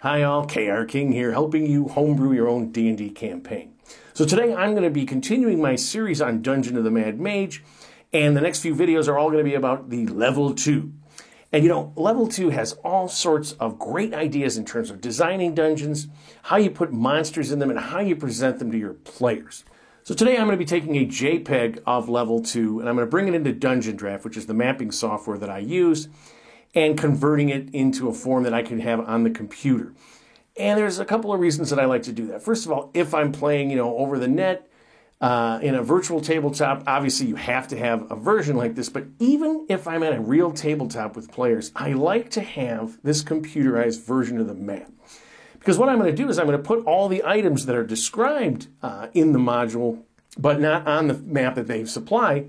Hi all, KR King here, helping you homebrew your own D&D campaign. So today I'm going to be continuing my series on Dungeon of the Mad Mage, and the next few videos are all going to be about the Level 2. And you know, Level 2 has all sorts of great ideas in terms of designing dungeons, how you put monsters in them, and how you present them to your players. So today I'm going to be taking a JPEG of Level 2, and I'm going to bring it into Dungeon Draft, which is the mapping software that I use, and converting it into a form that I can have on the computer. And there's a couple of reasons that I like to do that. First of all, if I'm playing, over the net, in a virtual tabletop, obviously you have to have a version like this, but even if I'm at a real tabletop with players, I like to have this computerized version of the map. Because what I'm going to do is I'm going to put all the items that are described in the module, but not on the map that they supply,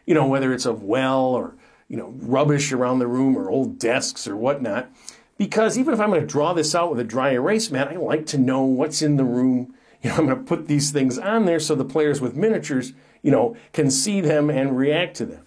whether it's a well or rubbish around the room or old desks or whatnot. Because even if I'm going to draw this out with a dry erase mat, I like to know what's in the room. I'm going to put these things on there so the players with miniatures, can see them and react to them.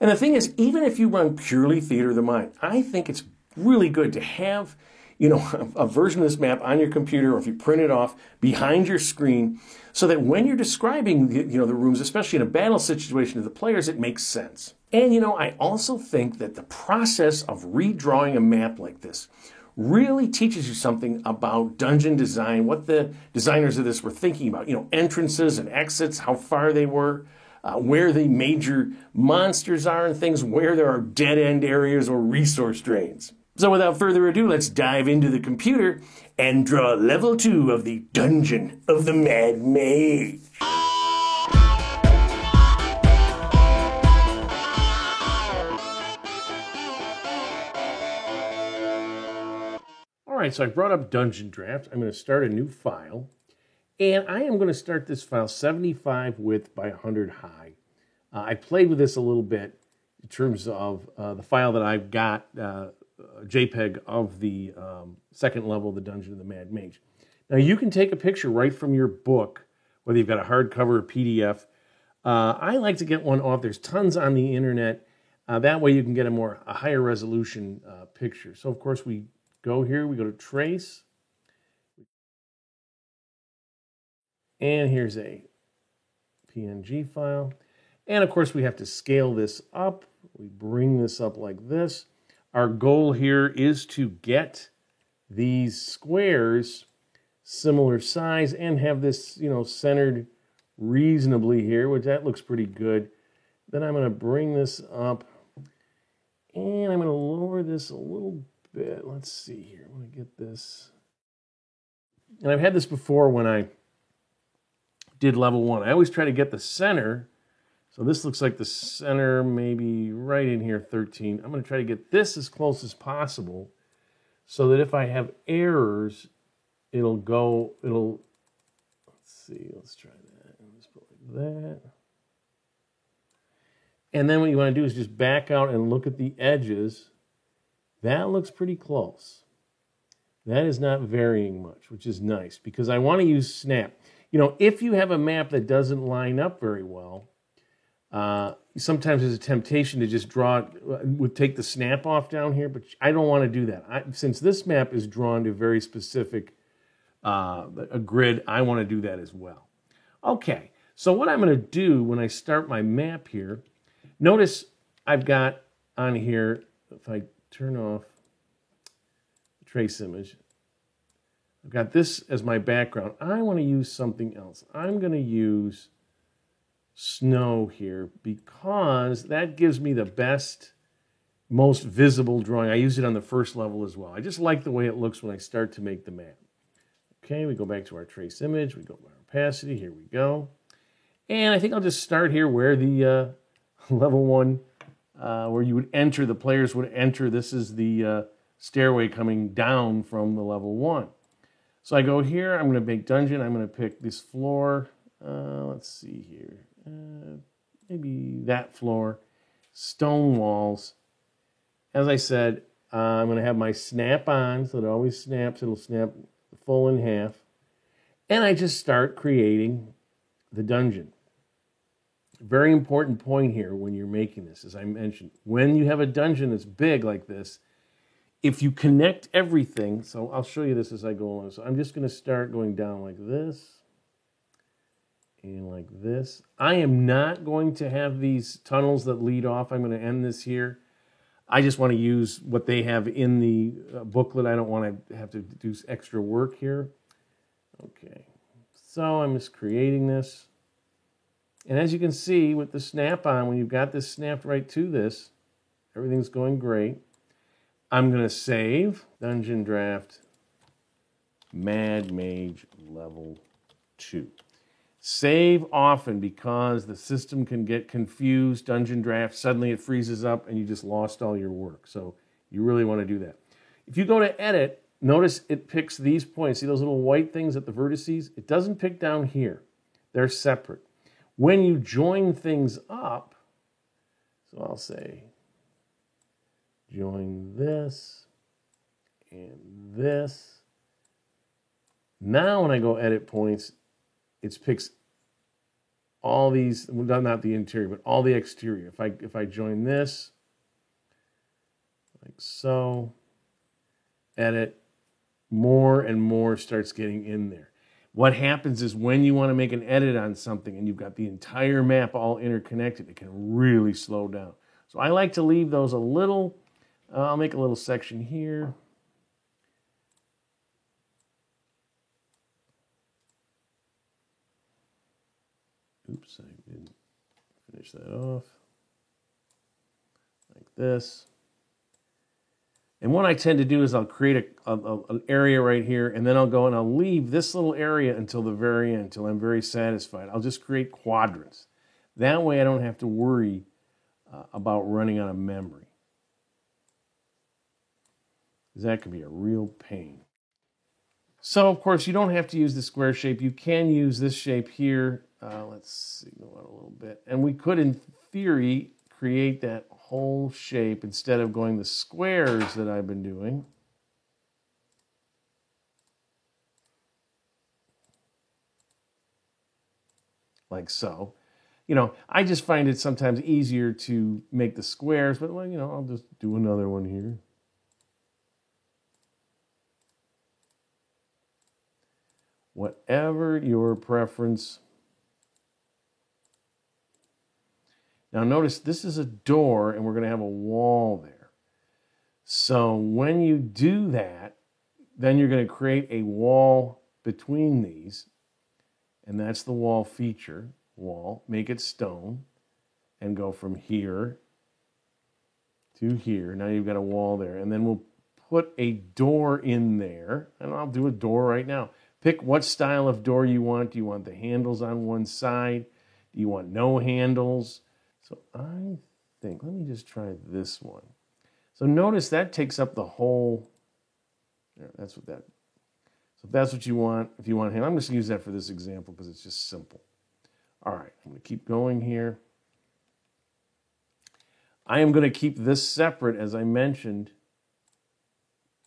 And the thing is, even if you run purely Theater of the Mind, I think it's really good to have, a version of this map on your computer, or if you print it off behind your screen, so that when you're describing, the rooms, especially in a battle situation to the players, it makes sense. And, I also think that the process of redrawing a map like this really teaches you something about dungeon design, what the designers of this were thinking about, entrances and exits, how far they were, where the major monsters are and things, where there are dead-end areas or resource drains. So without further ado, let's dive into the computer and draw Level 2 of the Dungeon of the Mad Mage. All right, so I brought up Dungeon Draft. I'm going to start a new file, and I am going to start this file 75 width by 100 high. I played with this a little bit in terms of the file that I've got, JPEG of the second level of the Dungeon of the Mad Mage. Now, you can take a picture right from your book, whether you've got a hardcover or PDF. I like to get one off. There's tons on the internet. That way you can get a higher resolution picture. So, of course, we go here. We go to Trace. And here's a PNG file. And, of course, we have to scale this up. We bring this up like this. Our goal here is to get these squares similar size and have this, centered reasonably here, which that looks pretty good. Then I'm going to bring this up and I'm going to lower this a little bit. Let's see here. I want to get this. And I've had this before when I did level 1. I always try to get the center. So this looks like the center, maybe right in here, 13. I'm going to try to get this as close as possible so that if I have errors, let's see, let's try that. Let's put it like that. And then what you want to do is just back out and look at the edges. That looks pretty close. That is not varying much, which is nice because I want to use snap. If you have a map that doesn't line up very well, sometimes there's a temptation to just take the snap off down here, but I don't want to do that. Since this map is drawn to very specific, a grid, I want to do that as well. Okay, so what I'm going to do when I start my map here, notice I've got on here, if I turn off the trace image, I've got this as my background. I want to use something else. I'm going to use snow here because that gives me the best, most visible drawing. I use it on the first level as well. I just like the way it looks when I start to make the map. Okay, we go back to our trace image. We go by opacity. Here we go. And I think I'll just start here where the level 1, where you would enter, the players would enter. This is the stairway coming down from the level 1. So I go here. I'm going to make dungeon. I'm going to pick this floor. Let's see here. Maybe that floor. Stone walls. As I said, I'm going to have my snap on, so it always snaps. It'll snap full in half. And I just start creating the dungeon. Very important point here when you're making this, as I mentioned. When you have a dungeon that's big like this, if you connect everything, so I'll show you this as I go along. So I'm just going to start going down like this and like this. I am not going to have these tunnels that lead off. I'm going to end this here. I just want to use what they have in the booklet. I don't want to have to do extra work here. Okay, so I'm just creating this. And as you can see with the snap-on, when you've got this snapped right to this, everything's going great. I'm going to save Dungeon Draft Mad Mage Level 2. Save often because the system can get confused. Dungeon Draft, suddenly it freezes up and you just lost all your work. So you really want to do that. If you go to Edit, notice it picks these points. See those little white things at the vertices? It doesn't pick down here. They're separate. When you join things up, so I'll say join this and this. Now when I go edit points, it picks all these, well, not the interior, but all the exterior. If I join this, like so, edit, more and more starts getting in there. What happens is when you want to make an edit on something and you've got the entire map all interconnected, it can really slow down. So I like to leave those a little, I'll make a little section here. Oops, I didn't finish that off. Like this. And what I tend to do is I'll create an area right here, and then I'll go and I'll leave this little area until the very end, until I'm very satisfied. I'll just create quadrants. That way I don't have to worry about running out of memory. Because that could be a real pain. So, of course, you don't have to use the square shape. You can use this shape here. Let's see, go out a little bit. And we could, in theory, create that whole shape instead of going the squares that I've been doing. Like so. You know, I just find it sometimes easier to make the squares, but, well, you know, I'll just do another one here. Whatever your preference. Now notice this is a door and we're going to have a wall there. So when you do that, then you're going to create a wall between these. And that's the wall feature, wall. Make it stone and go from here to here. Now you've got a wall there. And then we'll put a door in there. And I'll do a door right now. Pick what style of door you want. Do you want the handles on one side? Do you want no handles? So I think, let me just try this one. So notice that takes up the whole, that's what that, so if that's what you want, if you want handle, I'm just going to use that for this example because it's just simple. All right, I'm going to keep going here. I am going to keep this separate as I mentioned,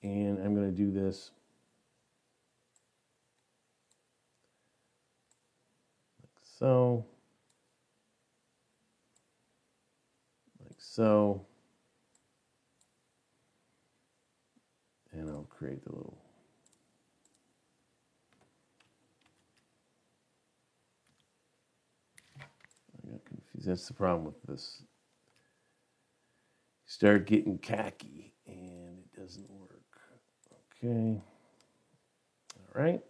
and I'm going to do this. Like so. So, and I'll create the little, I got confused. That's the problem with this. You start getting khaki and it doesn't work. Okay. All right.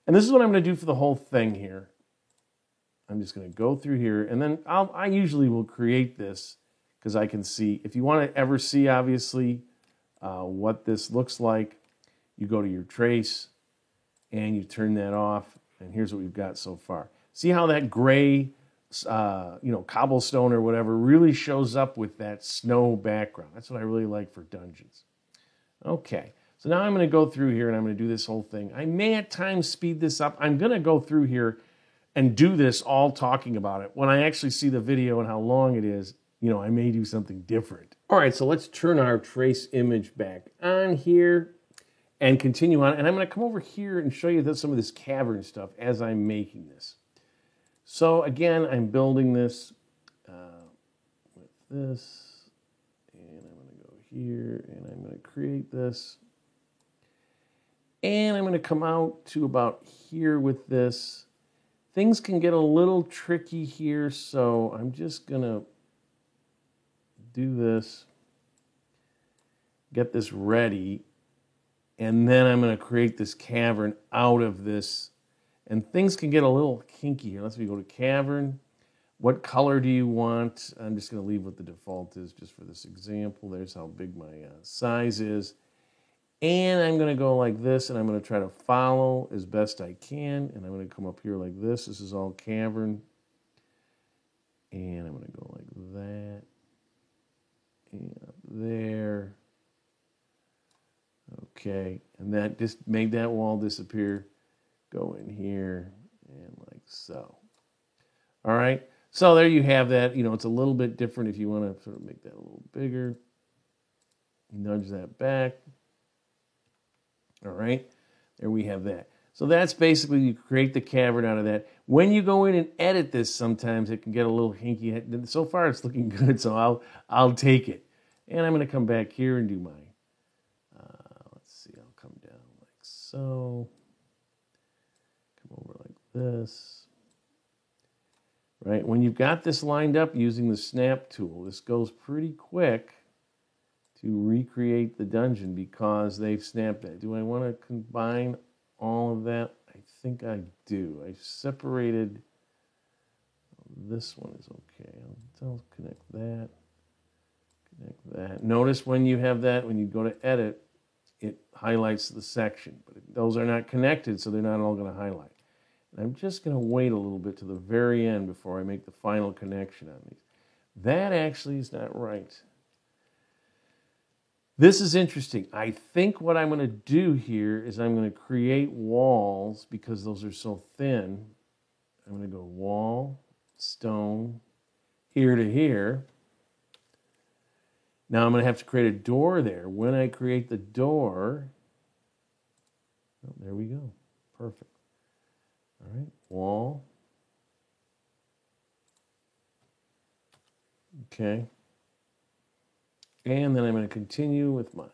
And this is what I'm going to do for the whole thing here. I'm just going to go through here and then I usually will create this because I can see, if you want to ever see, obviously, what this looks like, you go to your trace and you turn that off, and here's what we've got so far. See how that gray, cobblestone or whatever really shows up with that snow background. That's what I really like for dungeons. Okay, so now I'm going to go through here and I'm going to do this whole thing. I may at times speed this up. I'm going to go through here and do this all talking about it. When I actually see the video and how long it is, you know, I may do something different. All right, so let's turn our trace image back on here and continue on. And I'm going to come over here and show you some of this cavern stuff as I'm making this. So again, I'm building this with this. And I'm going to go here, and I'm going to create this. And I'm going to come out to about here with this. Things can get a little tricky here, so I'm just going to do this, get this ready, and then I'm going to create this cavern out of this. And things can get a little kinky here. Let's go to cavern. What color do you want? I'm just going to leave what the default is just for this example. There's how big my size is. And I'm going to go like this, and I'm going to try to follow as best I can. And I'm going to come up here like this. This is all cavern. And I'm going to go like that. And up there. Okay. And that just made that wall disappear. Go in here and like so. All right. So there you have that. You know, it's a little bit different if you want to sort of make that a little bigger. Nudge that back. All right. There we have that. So that's basically, you create the cavern out of that. When you go in and edit this, sometimes it can get a little hinky. So far it's looking good, so I'll take it. And I'm going to come back here and do my, let's see, I'll come down like so. Come over like this. Right, when you've got this lined up using the snap tool, this goes pretty quick to recreate the dungeon because they've snapped that. Do I want to combine all of that? I think I do. I've separated. This one is okay. I'll connect that. Connect that. Notice when you have that, when you go to edit, it highlights the section. But those are not connected, so they're not all going to highlight. And I'm just going to wait a little bit to the very end before I make the final connection on these. That actually is not right. This is interesting. I think what I'm going to do here is I'm going to create walls because those are so thin. I'm going to go wall, stone, here to here. Now I'm going to have to create a door there. When I create the door, oh, there we go. Perfect. All right, wall. Okay. And then I'm going to continue with my,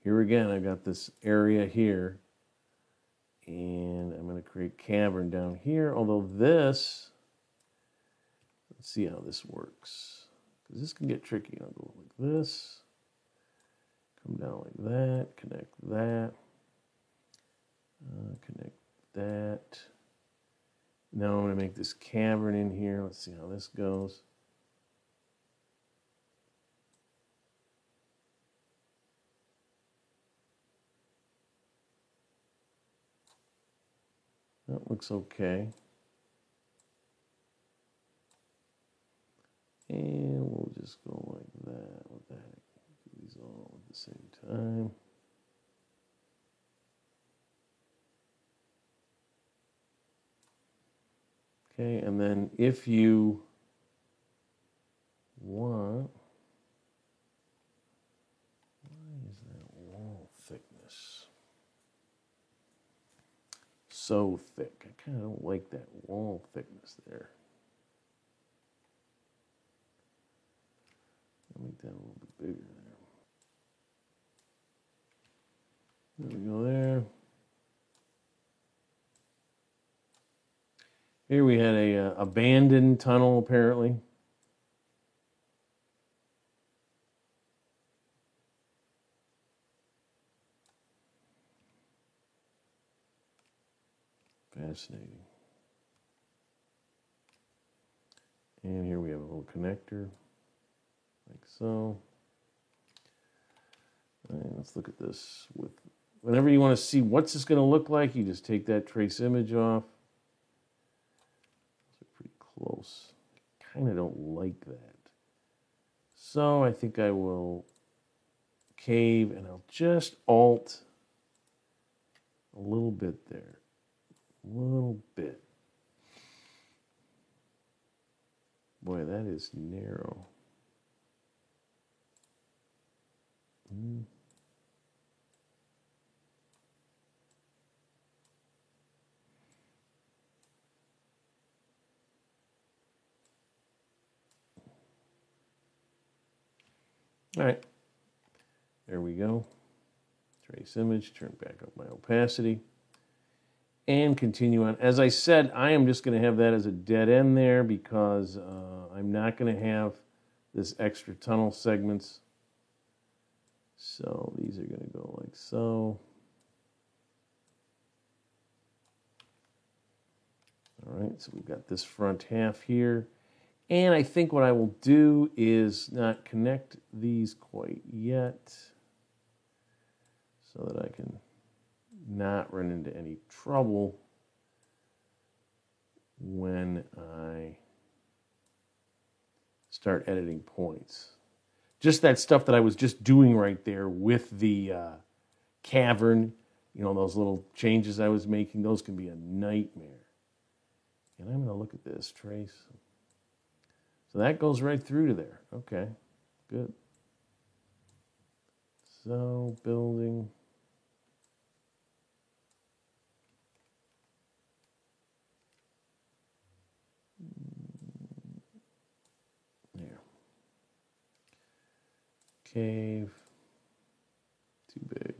here again, I've got this area here. And I'm going to create cavern down here. Although this, let's see how this works. Because this can get tricky. I'll go like this. Come down like that. Connect that. Connect that. Now I'm going to make this cavern in here. Let's see how this goes. That looks okay. And we'll just go like that. What the heck? Do these all at the same time. Okay, and then if you want, why is that wall thickness so thick? I kind of don't like that wall thickness there. I'll make that a little bit bigger there. There we go there. Here we had a abandoned tunnel, apparently. Fascinating. And here we have a little connector, like so. All right, let's look at this. Whenever you want to see what's this going to look like, you just take that trace image off. Close. Kind of don't like that. So I think I will cave and I'll just alt a little bit there. A little bit. Boy, that is narrow. All right, there we go. Trace image, turn back up my opacity, and continue on. As I said, I am just going to have that as a dead end there because I'm not going to have this extra tunnel segments. So these are going to go like so. All right, so we've got this front half here. And I think what I will do is not connect these quite yet so that I can not run into any trouble when I start editing points. Just that stuff that I was just doing right there with the cavern, you know, those little changes I was making, those can be a nightmare. And I'm going to look at this trace. So that goes right through to there. Okay, good. So building. There. Cave. Too big.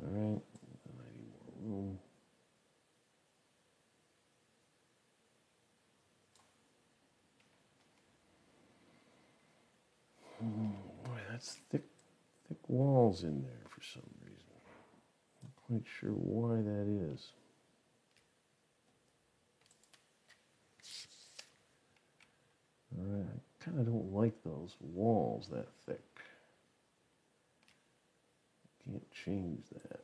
All right. I need more room. Boy, that's thick walls in there for some reason. Not quite sure why that is. All right, I kind of don't like those walls that thick. Can't change that.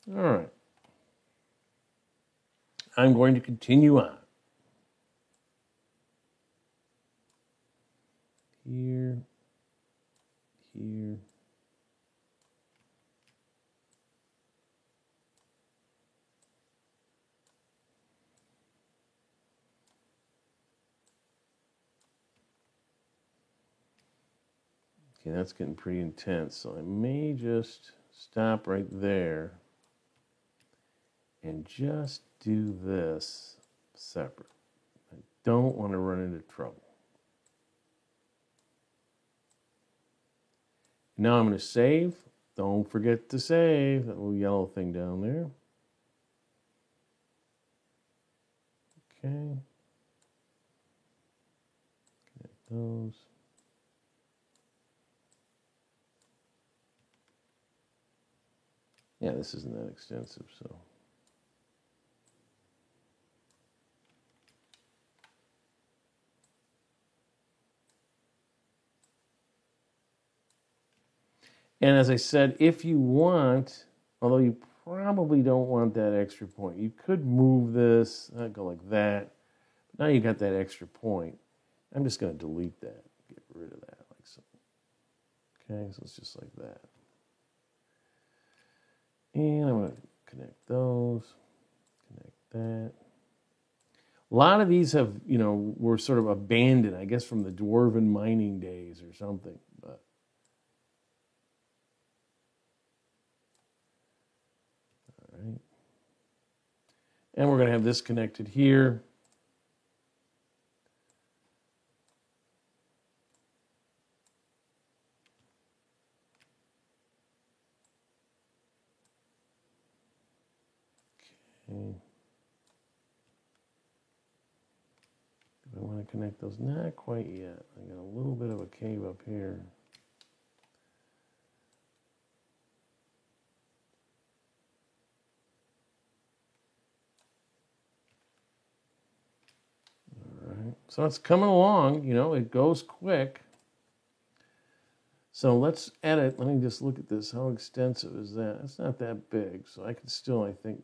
All right. I'm going to continue on. Here, here. Okay, that's getting pretty intense, so I may just stop right there and just do this separate. I don't want to run into trouble. Now I'm going to save. Don't forget to save that little yellow thing down there. Okay. Connect those. Yeah, this isn't that extensive, so. And as I said, if you want, although you probably don't want that extra point, you could move this, go like that. Now you got that extra point. I'm just going to delete that, get rid of that like so. Okay, so it's just like that. And I'm going to connect those, connect that. A lot of these have, you know, were sort of abandoned, I guess, from the dwarven mining days or something. But all right. And we're going to have this connected here. Okay. Do I want to connect those? Not quite yet. I got a little bit of a cave up here. All right. So it's coming along. You know, it goes quick. So let's edit. Let me just look at this. How extensive is that? It's not that big, so I can still, I think,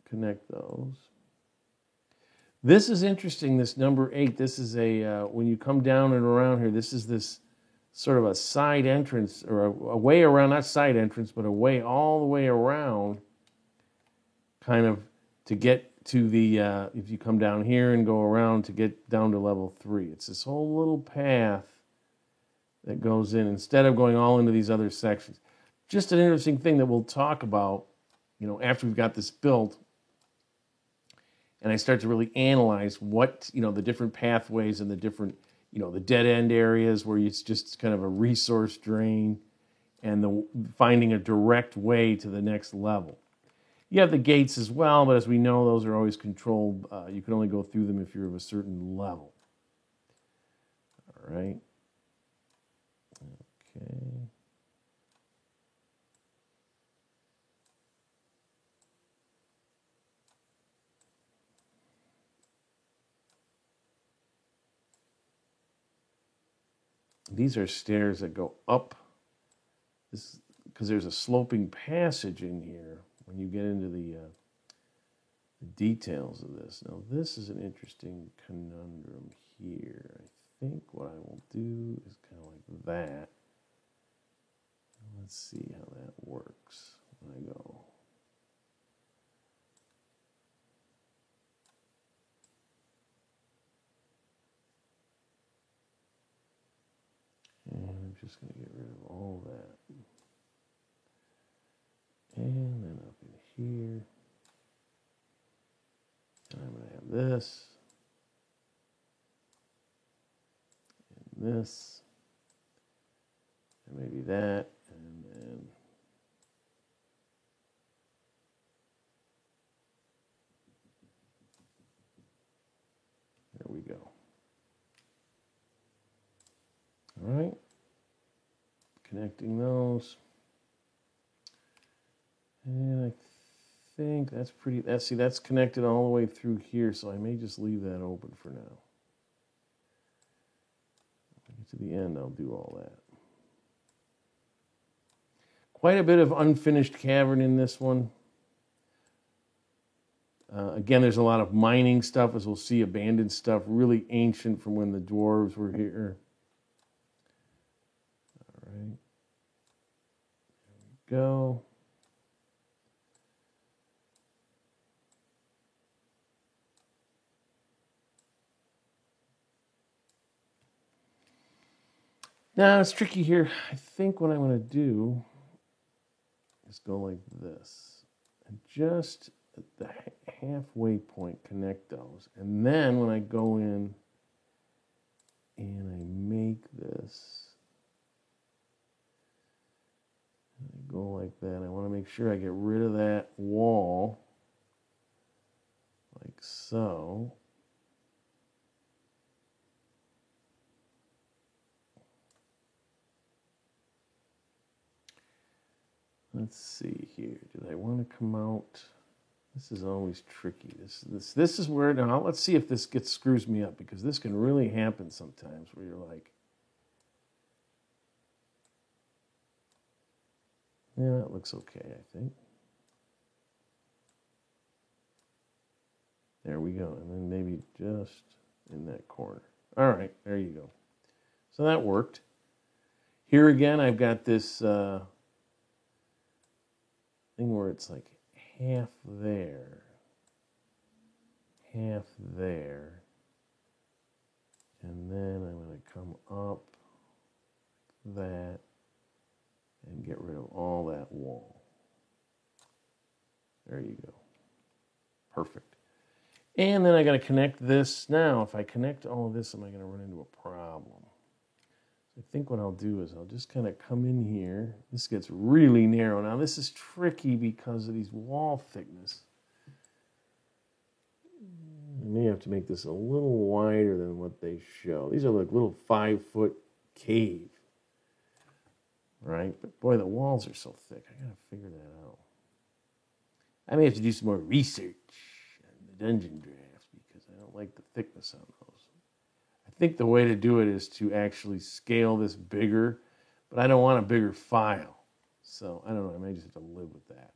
connect those. This is interesting, this number 8. This is a, when you come down and around here, this is this sort of a side entrance, or a way around, not side entrance, but a way all the way around kind of to get to the, if you come down here and go around to get down to level 3. It's this whole little path that goes in instead of going all into these other sections. Just an interesting thing that we'll talk about, after we've got this built, and I start to really analyze what, the different pathways and the different, the dead end areas where it's just kind of a resource drain and finding a direct way to the next level. You have the gates as well, but as we know, those are always controlled. You can only go through them if you're of a certain level. All right. Okay. These are stairs that go up, because there's a sloping passage in here when you get into the details of this. Now, this is an interesting conundrum here. I think what I will do is kind of like that. Let's see how that works when I go. And I'm just going to get rid of all that. And then up in here. And I'm going to have this. And this. And maybe that. And then there we go. All right. Connecting those. And I think that's pretty, that's connected all the way through here, so I may just leave that open for now. When I get to the end, I'll do all that. Quite a bit of unfinished cavern in this one. Again, there's a lot of mining stuff, as we'll see, abandoned stuff, really ancient from when the dwarves were here. All right. There we go. Now, it's tricky here. I think what I'm going to do is go like this. And just at the halfway point, connect those. And then when I go in and I make this, I go like that. I want to make sure I get rid of that wall, like so. Let's see here. Did I want to come out? This is always tricky. This is where, now let's see if this screws me up, because this can really happen sometimes where you're like, yeah, that looks okay, I think. There we go. And then maybe just in that corner. All right, there you go. So that worked. Here again, I've got this thing where it's like half there, and then I'm going to come up that and get rid of all that wall. There you go. Perfect. And then I got to connect this. Now, if I connect all of this, am I going to run into a problem? I think what I'll do is I'll just kind of come in here. This gets really narrow. Now, this is tricky because of these wall thickness. I may have to make this a little wider than what they show. These are like little 5-foot cave, right? But boy, the walls are so thick. I got to figure that out. I may have to do some more research on the dungeon drafts because I don't like the thickness on those. I think the way to do it is to actually scale this bigger, but I don't want a bigger file. So I don't know, I may just have to live with that.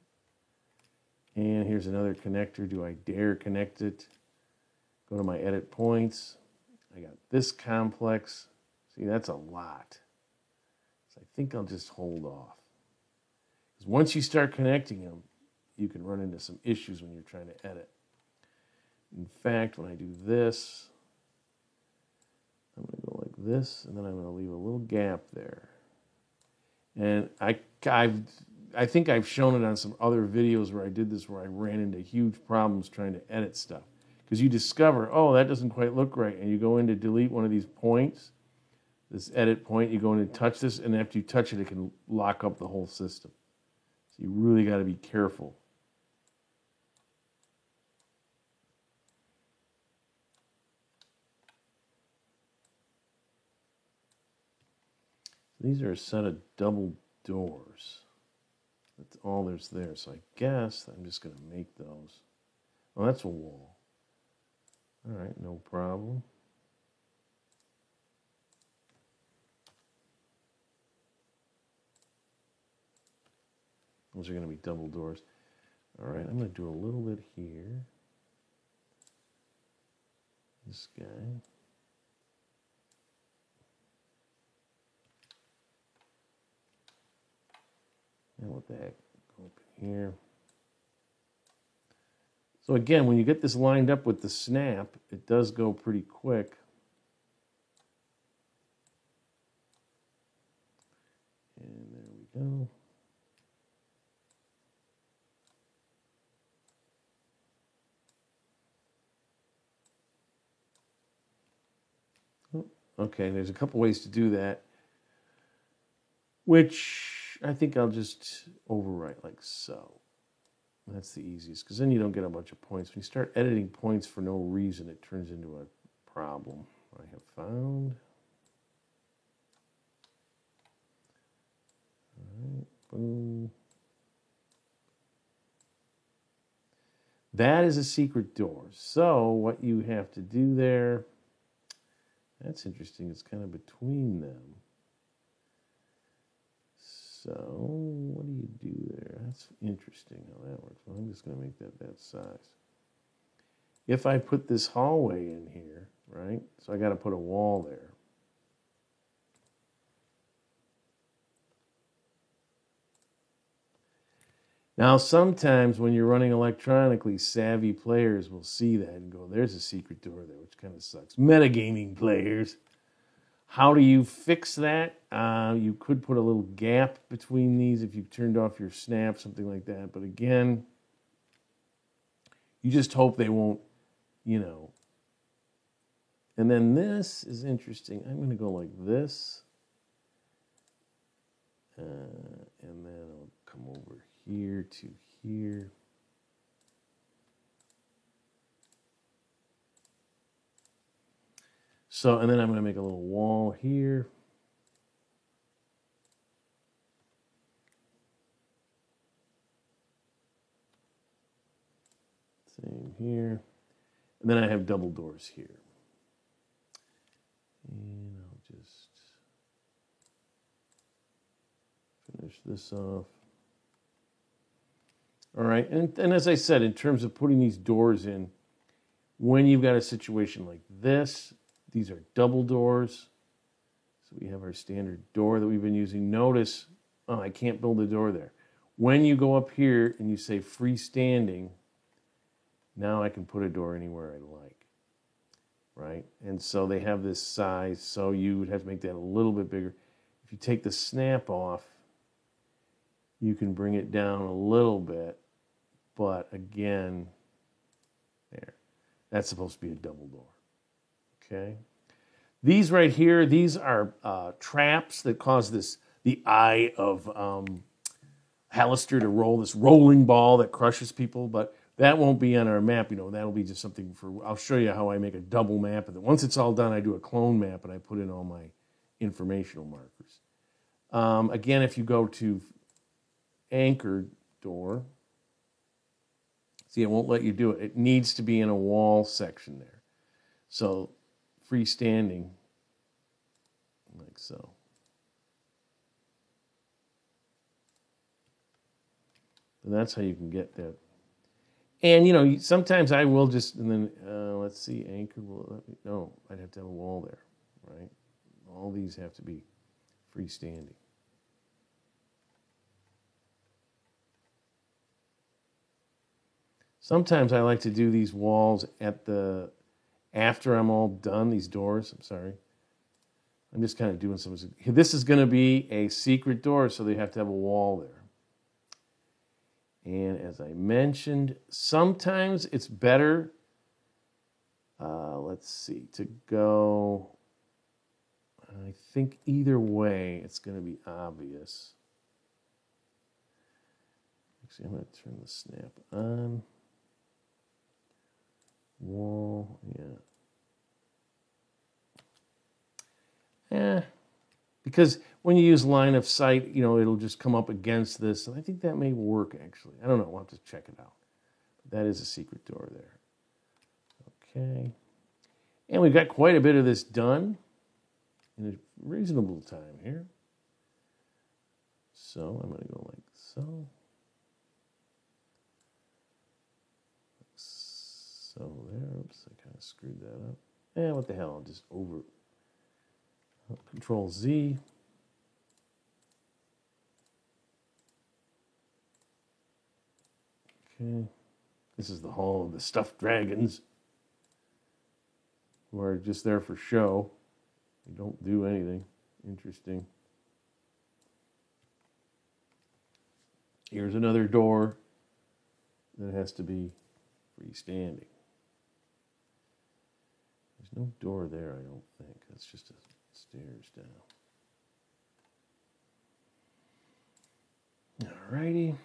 And here's another connector. Do I dare connect it? Go to my edit points. I got this complex. See, that's a lot. So I think I'll just hold off. Because once you start connecting them, you can run into some issues when you're trying to edit. In fact, when I do this, I'm going to go like this, and then I'm going to leave a little gap there. And I think I've shown it on some other videos where I did this, where I ran into huge problems trying to edit stuff. Because you discover, oh, that doesn't quite look right, and you go in to delete one of these points, this edit point, you go in and touch this, and after you touch it, it can lock up the whole system. So you really got to be careful. These are a set of double doors. That's all there's there. So I guess I'm just going to make those. Oh, that's a wall. All right, no problem. Those are going to be double doors. All right, I'm going to do a little bit here. This guy. And what the heck? Go up in here. So again, when you get this lined up with the snap, it does go pretty quick. And there we go. Okay, there's a couple ways to do that, which I think I'll just overwrite like so. That's the easiest, because then you don't get a bunch of points. When you start editing points for no reason, it turns into a problem. I have found. All right, boom. That is a secret door. So what you have to do there, that's interesting. It's kind of between them. So what do you do there? That's interesting how that works. Well, I'm just going to make that size. If I put this hallway in here, right? So I got to put a wall there. Now, sometimes when you're running electronically, savvy players will see that and go, there's a secret door there, which kind of sucks. Metagaming players. How do you fix that? You could put a little gap between these if you've turned off your snap, something like that. But again, you just hope they won't, you know. And then this is interesting. I'm going to go like this. And then I'll come over here to here. So, and then I'm going to make a little wall here. Same here. And then I have double doors here. And I'll just finish this off. All right, and as I said, in terms of putting these doors in, when you've got a situation like this, these are double doors. So we have our standard door that we've been using. Notice, oh, I can't build a door there. When you go up here and you say freestanding, now I can put a door anywhere I like, right? And so they have this size, so you would have to make that a little bit bigger. If you take the snap off, you can bring it down a little bit, but again, there. That's supposed to be a double door. Okay. These right here, these are traps that cause the eye of Halaster to roll, this rolling ball that crushes people, but that won't be on our map. You know, that'll be just something for, I'll show you how I make a double map. And then once it's all done, I do a clone map and I put in all my informational markers. Again, if you go to anchor door, see, it won't let you do it. It needs to be in a wall section there. So freestanding, like so. And that's how you can get that. And, you know, sometimes I will just, and then, let's see, anchor will let me, no, I'd have to have a wall there, right? All these have to be freestanding. Sometimes I like to do these walls after I'm all done, these doors. I'm sorry. I'm just kind of doing some. This is going to be a secret door, so they have to have a wall there. And as I mentioned, sometimes it's better, let's see, to go, I think either way, it's going to be obvious. Actually, I'm going to turn the snap on. Wall, yeah. Because when you use line of sight, it'll just come up against this. And I think that may work, actually. I don't know. We'll have to check it out. But that is a secret door there. Okay. And we've got quite a bit of this done in a reasonable time here. So I'm going to go like so. So there. Oops, I kind of screwed that up. What the hell? I'll just Control Z. Okay. This is the hall of the stuffed dragons, who are just there for show. They don't do anything interesting. Here's another door that has to be freestanding. There's no door there, I don't think. That's just a stairs down. Alrighty.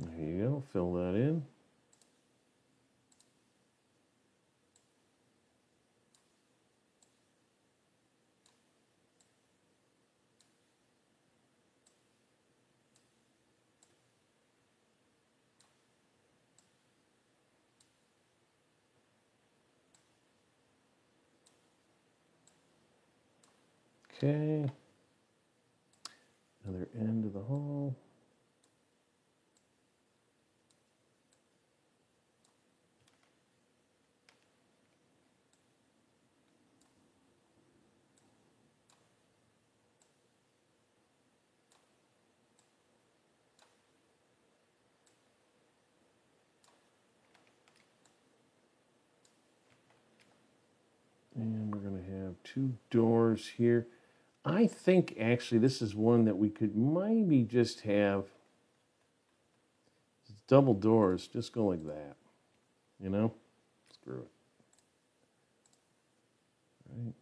There you go, fill that in. Okay. Another end of the hall. And we're going to have 2 doors here. I think actually this is one that we could maybe just have double doors. Just go like that. Screw it. Right.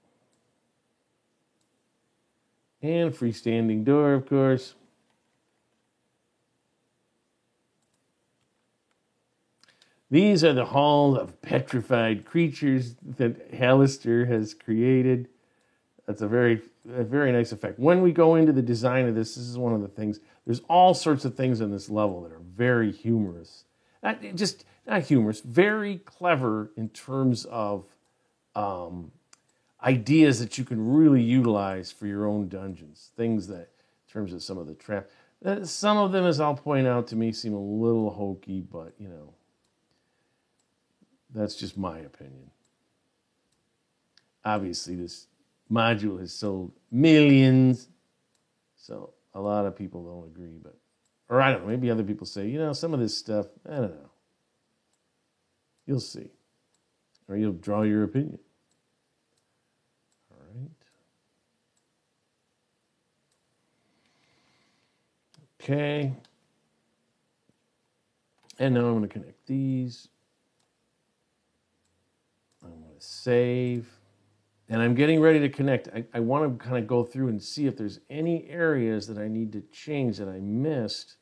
And freestanding door, of course. These are the hall of petrified creatures that Halaster has created. That's a very nice effect. When we go into the design of this is one of the things. There's all sorts of things in this level that are very humorous. Not humorous, very clever in terms of ideas that you can really utilize for your own dungeons. Things that, in terms of some of the traps. Some of them, as I'll point out to me, seem a little hokey, but, that's just my opinion. Obviously, this module has sold millions, so a lot of people don't agree. Or I don't know, maybe other people say, some of this stuff, I don't know. You'll see. Or you'll draw your opinion. All right. Okay. And now I'm going to connect these. I'm going to save. And I'm getting ready to connect. I want to kind of go through and see if there's any areas that I need to change that I missed.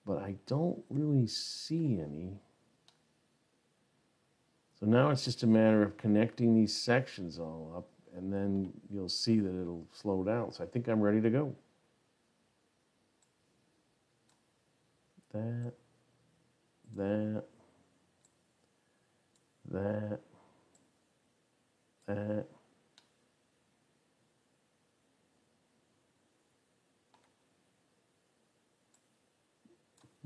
But I don't really see any. So now it's just a matter of connecting these sections all up, and then you'll see that it'll slow down. So I think I'm ready to go. That.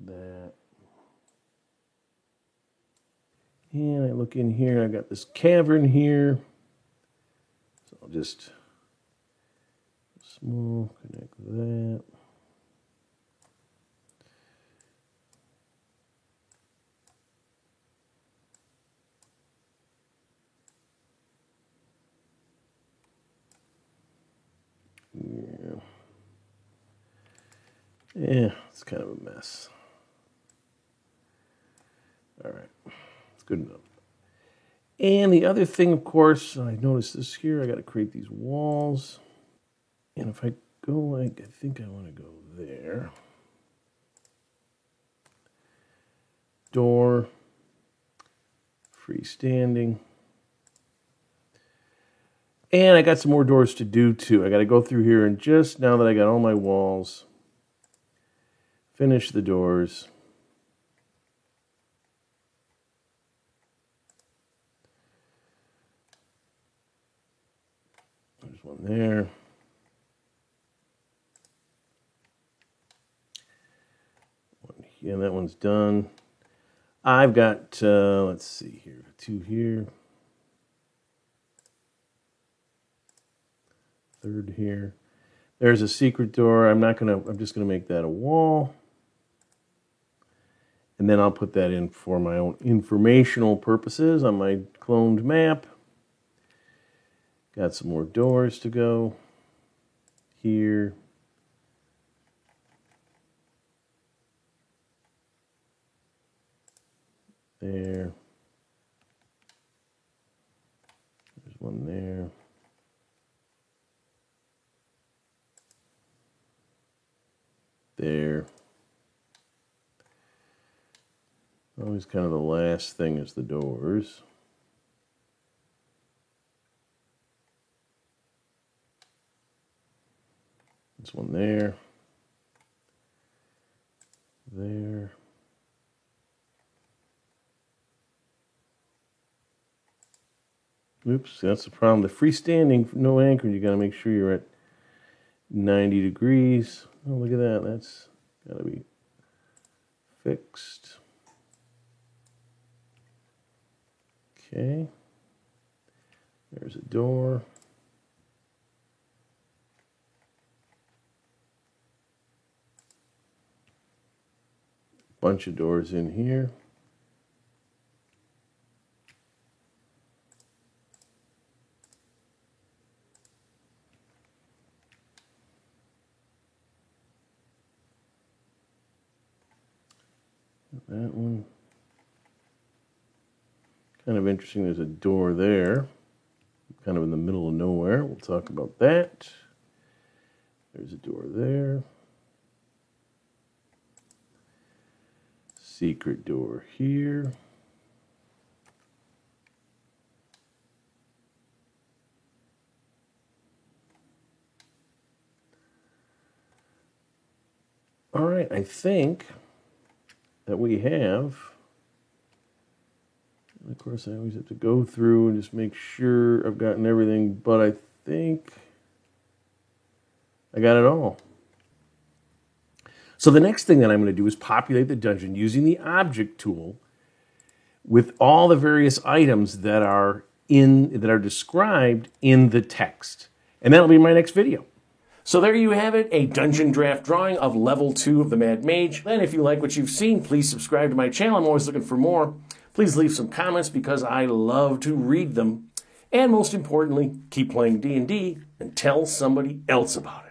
that. And I look in here, I've got this cavern here. So I'll just small connect that. Yeah, it's kind of a mess. All right, it's good enough. And the other thing, of course, I noticed this here, I got to create these walls. And if I go like, I think I want to go there. Door, freestanding. And I got some more doors to do too. I got to go through here and just now that I got all my walls, finish the doors. There's one there. One here, that one's done. I've got, let's see here, 2 here. 3rd here. There's a secret door. I'm just gonna make that a wall. And then I'll put that in for my own informational purposes on my cloned map. Got some more doors to go here. There. There's one there. There. Always kind of the last thing is the doors. This one there. There. Oops, that's the problem. The freestanding, no anchor, you got to make sure you're at 90 degrees. Oh, look at that. That's got to be fixed. Okay. There's a door. Bunch of doors in here. That one. Kind of interesting, there's a door there. Kind of in the middle of nowhere. We'll talk about that. There's a door there. Secret door here. All right, I think that we have, of course I always have to go through and just make sure I've gotten everything, but I think I got it all. So the next thing that I'm going to do is populate the dungeon using the object tool with all the various items that are described in the text. And that'll be my next video. So there you have it, a dungeon draft drawing of level 2 of the Mad Mage. And if you like what you've seen, please subscribe to my channel. I'm always looking for more. Please leave some comments because I love to read them. And most importantly, keep playing D&D and tell somebody else about it.